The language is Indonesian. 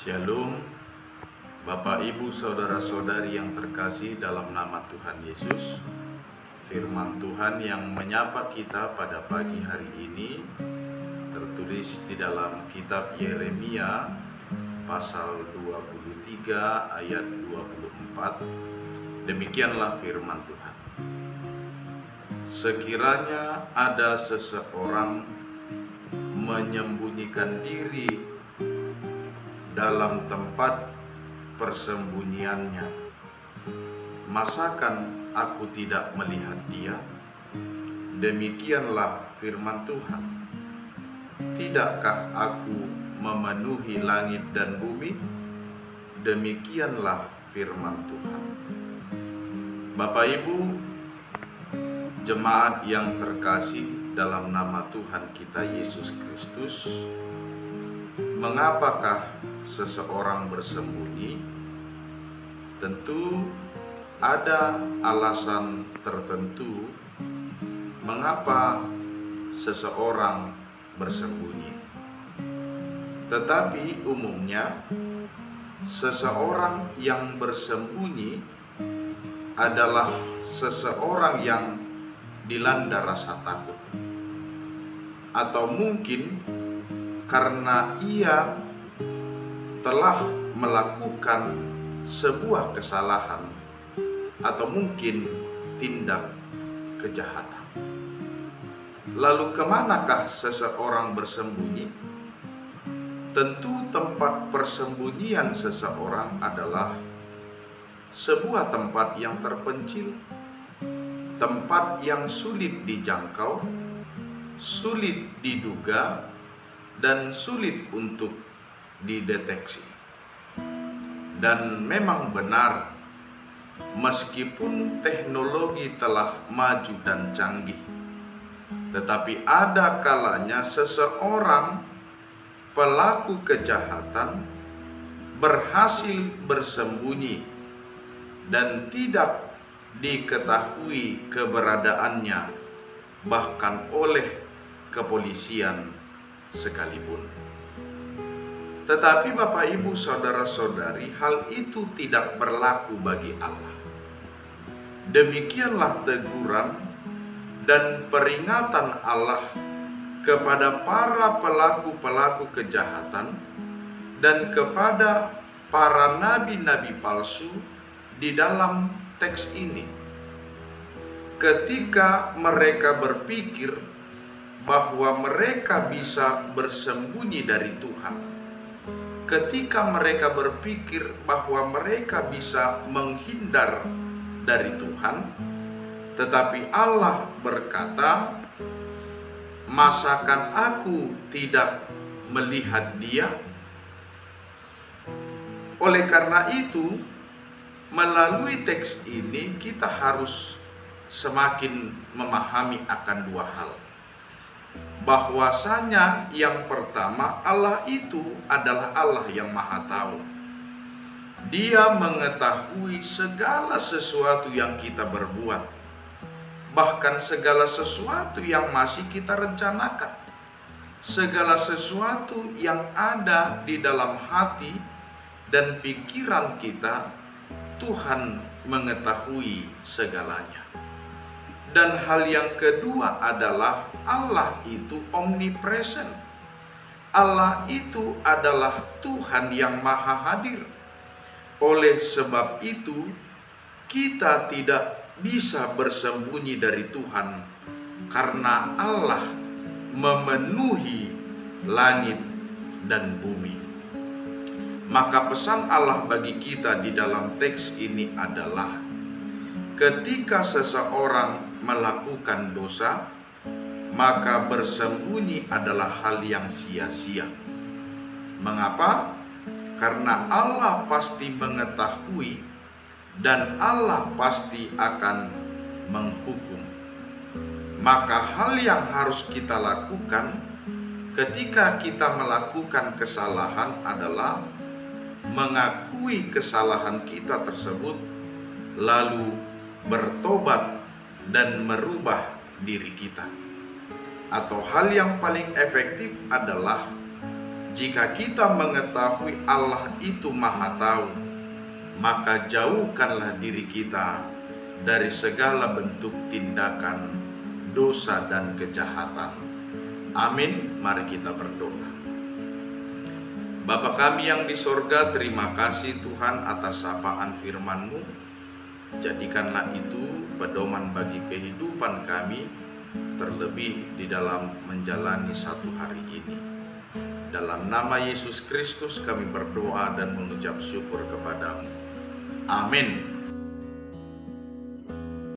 Shalom, Bapak Ibu Saudara-saudari yang terkasih dalam nama Tuhan Yesus. Firman Tuhan yang menyapa kita pada pagi hari ini tertulis di dalam kitab Yeremia pasal 23 ayat 24. Demikianlah firman Tuhan. Sekiranya ada seseorang menyembunyikan diri dalam tempat persembunyiannya, masakan aku tidak melihat dia? Demikianlah firman Tuhan. Tidakkah aku memenuhi langit dan bumi? Demikianlah firman Tuhan. Bapak Ibu, jemaat yang terkasih dalam nama Tuhan kita Yesus Kristus, mengapakah seseorang bersembunyi? Tentu ada alasan tertentu mengapa seseorang bersembunyi. Tetapi umumnya seseorang yang bersembunyi adalah seseorang yang dilanda rasa takut, atau mungkin karena ia telah melakukan sebuah kesalahan atau mungkin tindak kejahatan. Lalu kemanakah seseorang bersembunyi? Tentu tempat persembunyian seseorang adalah sebuah tempat yang terpencil, tempat yang sulit dijangkau, sulit diduga, dan sulit untuk dideteksi. Dan memang benar, meskipun teknologi telah maju dan canggih, tetapi ada kalanya seseorang pelaku kejahatan berhasil bersembunyi dan tidak diketahui keberadaannya bahkan oleh kepolisian sekalipun. Tetapi Bapak Ibu Saudara-saudari, hal itu tidak berlaku bagi Allah. Demikianlah teguran dan peringatan Allah kepada para pelaku-pelaku kejahatan dan kepada para nabi-nabi palsu di dalam teks ini. Ketika mereka berpikir bahwa mereka bisa bersembunyi dari Tuhan, ketika mereka berpikir bahwa mereka bisa menghindar dari Tuhan, tetapi Allah berkata, masakan aku tidak melihat dia? Oleh karena itu, melalui teks ini kita harus semakin memahami akan dua hal. Bahwasanya yang pertama, Allah itu adalah Allah yang Maha Tahu. Dia mengetahui segala sesuatu yang kita berbuat, bahkan segala sesuatu yang masih kita rencanakan, segala sesuatu yang ada di dalam hati dan pikiran kita. Tuhan mengetahui segalanya. Dan hal yang kedua adalah Allah itu omnipresent. Allah itu adalah Tuhan yang maha hadir. Oleh sebab itu, kita tidak bisa bersembunyi dari Tuhan, karena Allah memenuhi langit dan bumi. Maka pesan Allah bagi kita di dalam teks ini adalah, ketika seseorang melakukan dosa, maka bersembunyi adalah hal yang sia-sia. Mengapa? Karena Allah pasti mengetahui dan Allah pasti akan menghukum. Maka hal yang harus kita lakukan ketika kita melakukan kesalahan adalah mengakui kesalahan kita tersebut, lalu bertobat dan merubah diri kita. Atau hal yang paling efektif adalah Jika kita mengetahui Allah itu Maha Tahu, maka jauhkanlah diri kita dari segala bentuk tindakan dosa dan kejahatan. Amin. Mari kita berdoa. Bapa kami yang di sorga, terima kasih Tuhan atas sapaan firman-Mu. Jadikanlah itu pedoman bagi kehidupan kami, terlebih di dalam menjalani satu hari ini. Dalam nama Yesus Kristus kami berdoa dan mengucap syukur kepada-Mu. Amin.